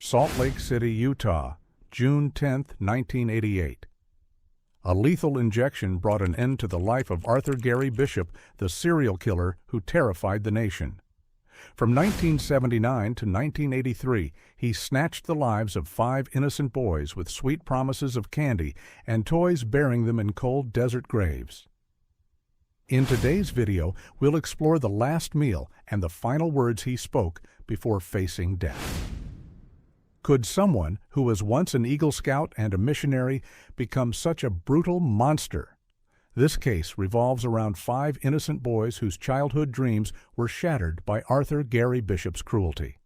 Salt Lake City, Utah, June 10, 1988. A lethal injection brought an end to the life of Arthur Gary Bishop, the serial killer who terrified the nation. From 1979 to 1983, he snatched the lives of 5 innocent boys with sweet promises of candy and toys burying them in cold desert graves. In today's video, we'll explore the last meal and the final words he spoke before facing death. Could someone who was once an Eagle Scout and a missionary become such a brutal monster? This case revolves around 5 innocent boys whose childhood dreams were shattered by Arthur Gary Bishop's cruelty.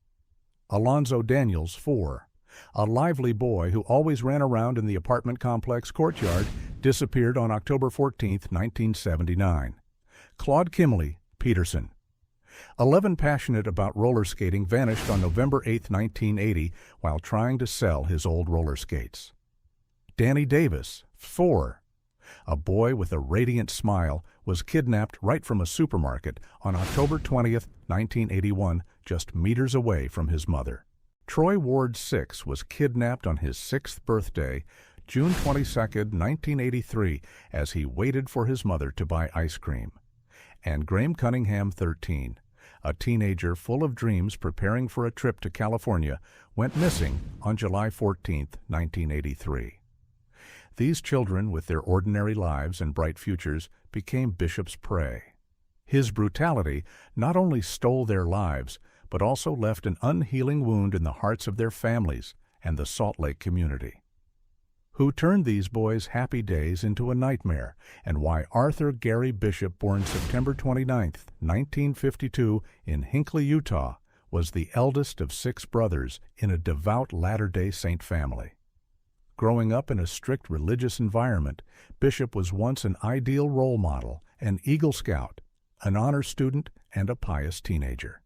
Alonzo Daniels, 4, a lively boy who always ran around in the apartment complex courtyard, disappeared on October 14, 1979. Claude Kimley, Peterson. 11 passionate about roller skating vanished on November 8, 1980, while trying to sell his old roller skates. Danny Davis, 4. A boy with a radiant smile was kidnapped right from a supermarket on October 20, 1981, just meters away from his mother. Troy Ward, 6, was kidnapped on his 6th birthday, June 22, 1983, as he waited for his mother to buy ice cream. And Graham Cunningham, 13, a teenager full of dreams preparing for a trip to California, went missing on July 14, 1983. These children, with their ordinary lives and bright futures, became Bishop's prey. His brutality not only stole their lives, but also left an unhealing wound in the hearts of their families and the Salt Lake community. Who turned these boys' happy days into a nightmare, and why Arthur Gary Bishop, born September 29, 1952, in Hinckley, Utah, was the eldest of 6 brothers in a devout Latter-day Saint family. Growing up in a strict religious environment, Bishop was once an ideal role model, an Eagle Scout, an honor student, and a pious teenager.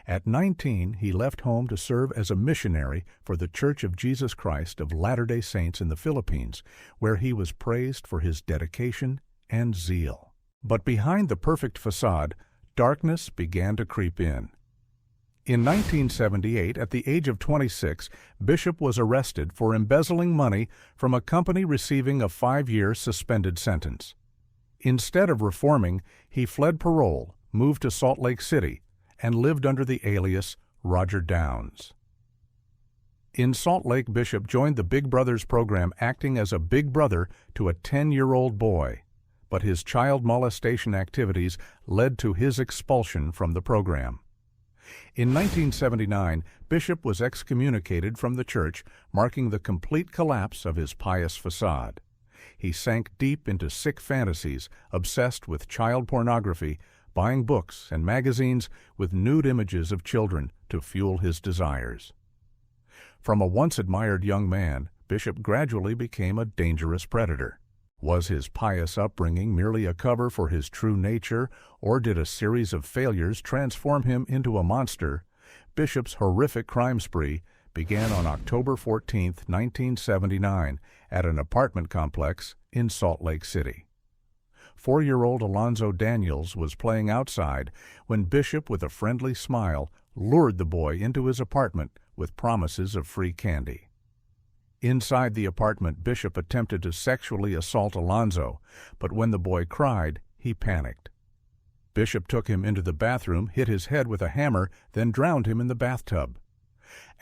At 19, he left home to serve as a missionary for the Church of Jesus Christ of Latter-day Saints in the Philippines, where he was praised for his dedication and zeal. But behind the perfect facade, darkness began to creep in. In 1978, at the age of 26, Bishop was arrested for embezzling money from a company receiving a 5-year suspended sentence. Instead of reforming, he fled parole, moved to Salt Lake City, and lived under the alias Roger Downs. In Salt Lake, Bishop joined the Big Brothers program, acting as a big brother to a 10-year-old boy, but his child molestation activities led to his expulsion from the program. In 1979, Bishop was excommunicated from the church, marking the complete collapse of his pious facade. He sank deep into sick fantasies, obsessed with child pornography, buying books and magazines with nude images of children to fuel his desires. From a once admired young man, Bishop gradually became a dangerous predator. Was his pious upbringing merely a cover for his true nature, or did a series of failures transform him into a monster? Bishop's horrific crime spree began on October 14, 1979, at an apartment complex in Salt Lake City. 4-year-old Alonzo Daniels was playing outside when Bishop, with a friendly smile, lured the boy into his apartment with promises of free candy. Inside the apartment, Bishop attempted to sexually assault Alonzo, but when the boy cried, he panicked. Bishop took him into the bathroom, hit his head with a hammer, then drowned him in the bathtub.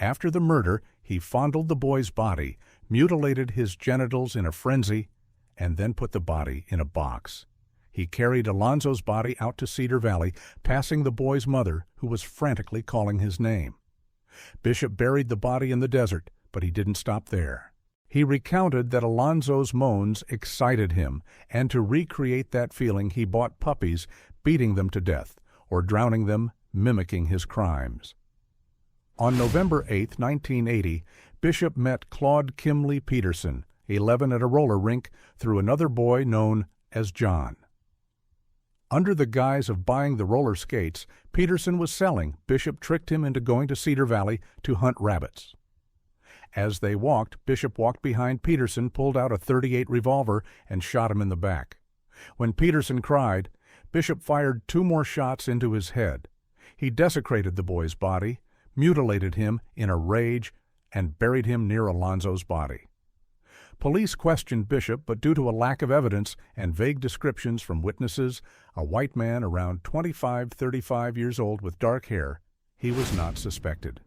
After the murder, he fondled the boy's body, mutilated his genitals in a frenzy, and then put the body in a box. He carried Alonzo's body out to Cedar Valley, passing the boy's mother, who was frantically calling his name. Bishop buried the body in the desert, but he didn't stop there. He recounted that Alonzo's moans excited him, and to recreate that feeling he bought puppies, beating them to death, or drowning them, mimicking his crimes. On November 8, 1980, Bishop met Claude Kimley Peterson, 11, at a roller rink, through another boy known as John. Under the guise of buying the roller skates Peterson was selling, Bishop tricked him into going to Cedar Valley to hunt rabbits. As they walked, Bishop walked behind Peterson, pulled out a .38 revolver, and shot him in the back. When Peterson cried, Bishop fired 2 more shots into his head. He desecrated the boy's body, mutilated him in a rage, and buried him near Alonzo's body. Police questioned Bishop, but due to a lack of evidence and vague descriptions from witnesses, a white man around 25-35 years old with dark hair, he was not suspected.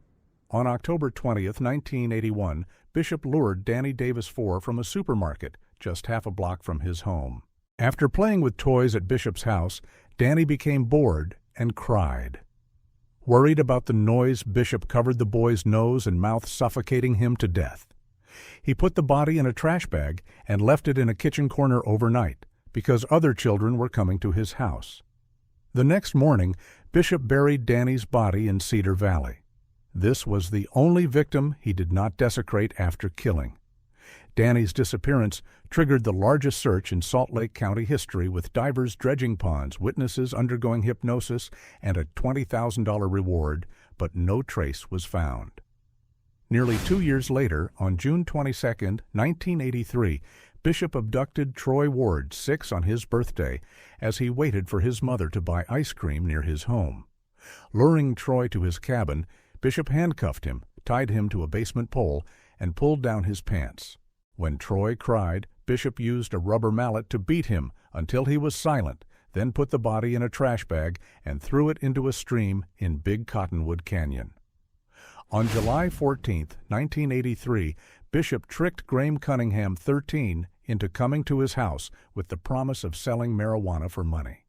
On October 20th, 1981, Bishop lured Danny Davis IV from a supermarket just half a block from his home. After playing with toys at Bishop's house, Danny became bored and cried. Worried about the noise, Bishop covered the boy's nose and mouth, suffocating him to death. He put the body in a trash bag and left it in a kitchen corner overnight because other children were coming to his house. The next morning, Bishop buried Danny's body in Cedar Valley. This was the only victim he did not desecrate after killing. Danny's disappearance triggered the largest search in Salt Lake County history, with divers dredging ponds, witnesses undergoing hypnosis, and a $20,000 reward, but no trace was found. Nearly 2 years later, on June 22, 1983, Bishop abducted Troy Ward, 6, on his birthday, as he waited for his mother to buy ice cream near his home. Luring Troy to his cabin, Bishop handcuffed him, tied him to a basement pole, and pulled down his pants. When Troy cried, Bishop used a rubber mallet to beat him until he was silent, then put the body in a trash bag and threw it into a stream in Big Cottonwood Canyon. On July 14, 1983, Bishop tricked Graham Cunningham, 13, into coming to his house with the promise of selling marijuana for money.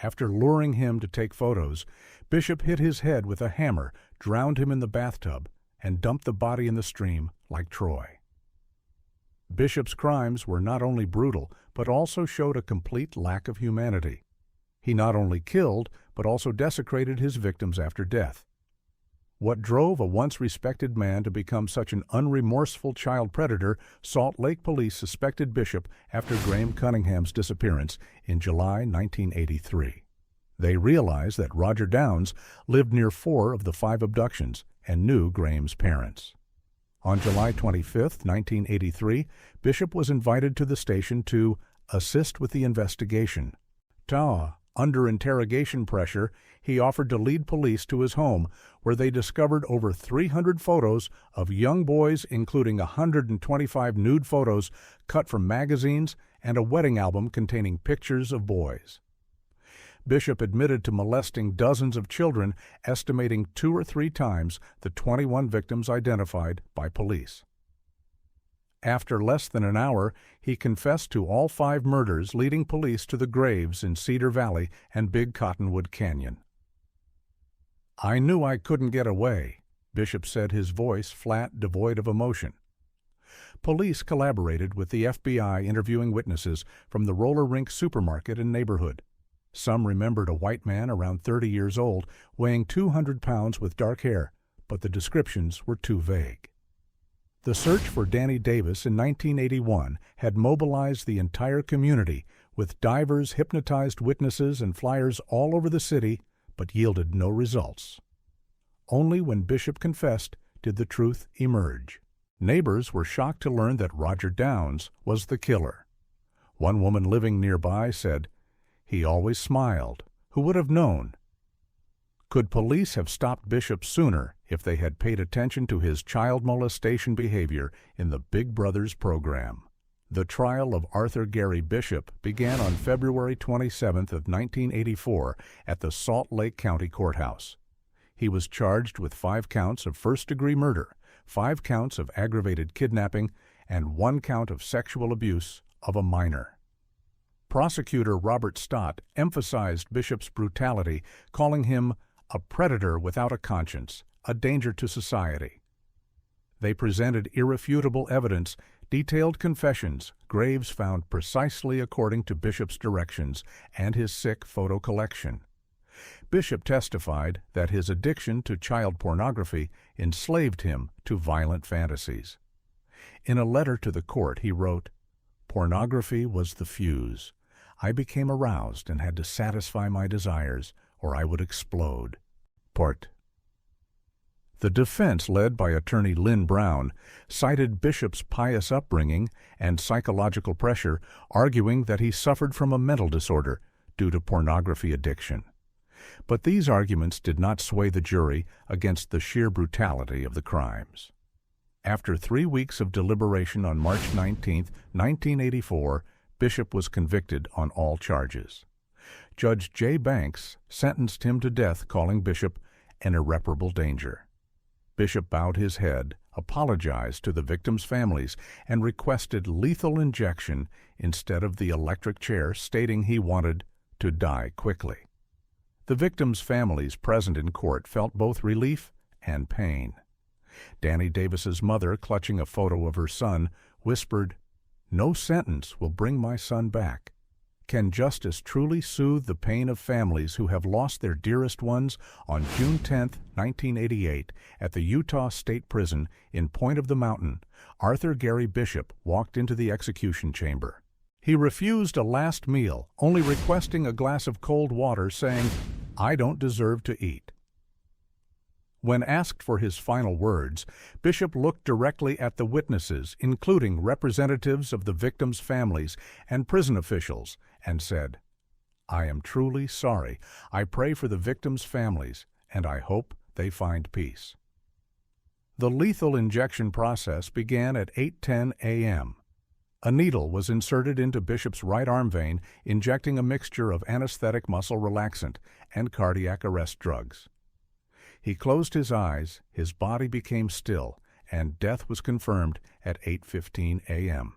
After luring him to take photos, Bishop hit his head with a hammer, drowned him in the bathtub, and dumped the body in the stream like Troy. Bishop's crimes were not only brutal, but also showed a complete lack of humanity. He not only killed, but also desecrated his victims after death. What drove a once respected man to become such an unremorseful child predator, Salt Lake police suspected Bishop after Graham Cunningham's disappearance in July 1983. They realized that Roger Downs lived near 4 of the 5 abductions and knew Graham's parents. On July 25, 1983, Bishop was invited to the station to assist with the investigation. Under interrogation pressure, he offered to lead police to his home, where they discovered over 300 photos of young boys, including 125 nude photos cut from magazines and a wedding album containing pictures of boys. Bishop admitted to molesting dozens of children, estimating 2 or 3 times the 21 victims identified by police. After less than an hour, he confessed to all 5 murders, leading police to the graves in Cedar Valley and Big Cottonwood Canyon. "I knew I couldn't get away," Bishop said, his voice flat, devoid of emotion. Police collaborated with the FBI, interviewing witnesses from the roller rink supermarket and neighborhood. Some remembered a white man around 30 years old, weighing 200 pounds with dark hair, but the descriptions were too vague. The search for Danny Davis in 1981 had mobilized the entire community, with divers, hypnotized witnesses, and flyers all over the city, but yielded no results. Only when Bishop confessed did the truth emerge. Neighbors were shocked to learn that Roger Downs was the killer. One woman living nearby said, "He always smiled. Who would have known?" Could police have stopped Bishop sooner if they had paid attention to his child molestation behavior in the Big Brothers program? The trial of Arthur Gary Bishop began on February 27th of 1984 at the Salt Lake County Courthouse. He was charged with 5 counts of first-degree murder, 5 counts of aggravated kidnapping, and 1 count of sexual abuse of a minor. Prosecutor Robert Stott emphasized Bishop's brutality, calling him a predator without a conscience, a danger to society. They presented irrefutable evidence, detailed confessions, graves found precisely according to Bishop's directions, and his sick photo collection. Bishop testified that his addiction to child pornography enslaved him to violent fantasies. In a letter to the court, he wrote, "Pornography was the fuse. I became aroused and had to satisfy my desires, or I would explode." The defense, led by attorney Lynn Brown, cited Bishop's pious upbringing and psychological pressure, arguing that he suffered from a mental disorder due to pornography addiction. But these arguments did not sway the jury against the sheer brutality of the crimes. After 3 weeks of deliberation on March 19, 1984, Bishop was convicted on all charges. Judge J. Banks sentenced him to death, calling Bishop an irreparable danger. Bishop bowed his head, apologized to the victims' families, and requested lethal injection instead of the electric chair, stating he wanted to die quickly. The victims' families present in court felt both relief and pain. Danny Davis's mother, clutching a photo of her son, whispered, "No sentence will bring my son back." Can justice truly soothe the pain of families who have lost their dearest ones? On June 10, 1988, at the Utah State Prison in Point of the Mountain, Arthur Gary Bishop walked into the execution chamber. He refused a last meal, only requesting a glass of cold water, saying, "I don't deserve to eat." When asked for his final words, Bishop looked directly at the witnesses, including representatives of the victims' families and prison officials, and said, "I am truly sorry. I pray for the victims' families, and I hope they find peace." The lethal injection process began at 8:10 a.m. A needle was inserted into Bishop's right arm vein, injecting a mixture of anesthetic muscle relaxant and cardiac arrest drugs. He closed his eyes, his body became still, and death was confirmed at 8:15 a.m.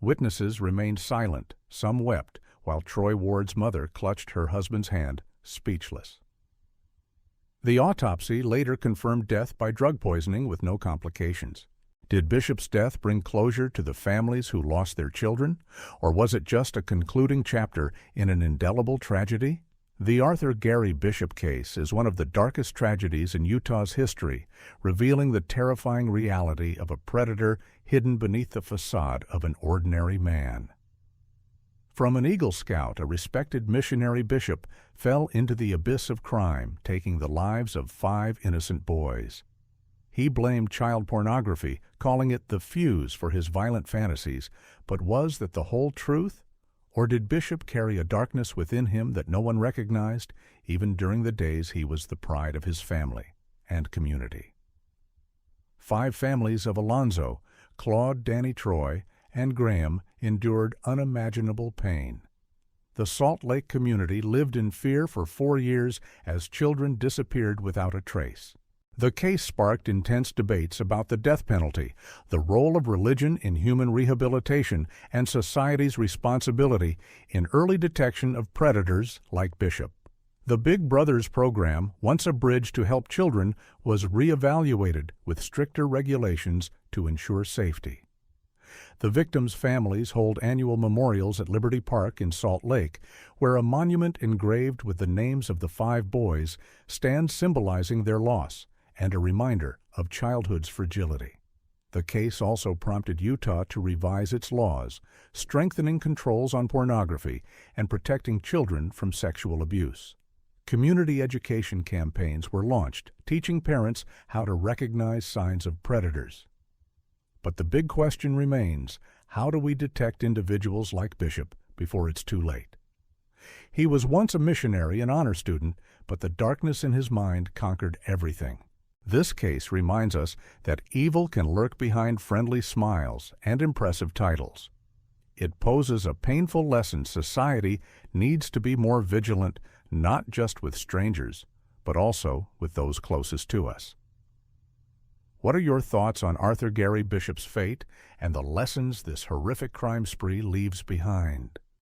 Witnesses remained silent. Some wept, while Troy Ward's mother clutched her husband's hand, speechless. The autopsy later confirmed death by drug poisoning with no complications. Did Bishop's death bring closure to the families who lost their children, or was it just a concluding chapter in an indelible tragedy? The Arthur Gary Bishop case is one of the darkest tragedies in Utah's history, revealing the terrifying reality of a predator hidden beneath the facade of an ordinary man. From an Eagle Scout, a respected missionary, Bishop fell into the abyss of crime, taking the lives of 5 innocent boys. He blamed child pornography, calling it the fuse for his violent fantasies, but was that the whole truth? Or did Bishop carry a darkness within him that no one recognized, even during the days he was the pride of his family and community? 5 families of Alonzo, Claude, Danny, Troy, and Graham endured unimaginable pain. The Salt Lake community lived in fear for 4 years as children disappeared without a trace. The case sparked intense debates about the death penalty, the role of religion in human rehabilitation, and society's responsibility in early detection of predators like Bishop. The Big Brothers program, once a bridge to help children, was reevaluated with stricter regulations to ensure safety. The victims' families hold annual memorials at Liberty Park in Salt Lake, where a monument engraved with the names of the 5 boys stands symbolizing their loss and a reminder of childhood's fragility. The case also prompted Utah to revise its laws, strengthening controls on pornography and protecting children from sexual abuse. Community education campaigns were launched, teaching parents how to recognize signs of predators. But the big question remains, how do we detect individuals like Bishop before it's too late? He was once a missionary and honor student, but the darkness in his mind conquered everything. This case reminds us that evil can lurk behind friendly smiles and impressive titles. It poses a painful lesson society needs to be more vigilant, not just with strangers, but also with those closest to us. What are your thoughts on Arthur Gary Bishop's fate and the lessons this horrific crime spree leaves behind?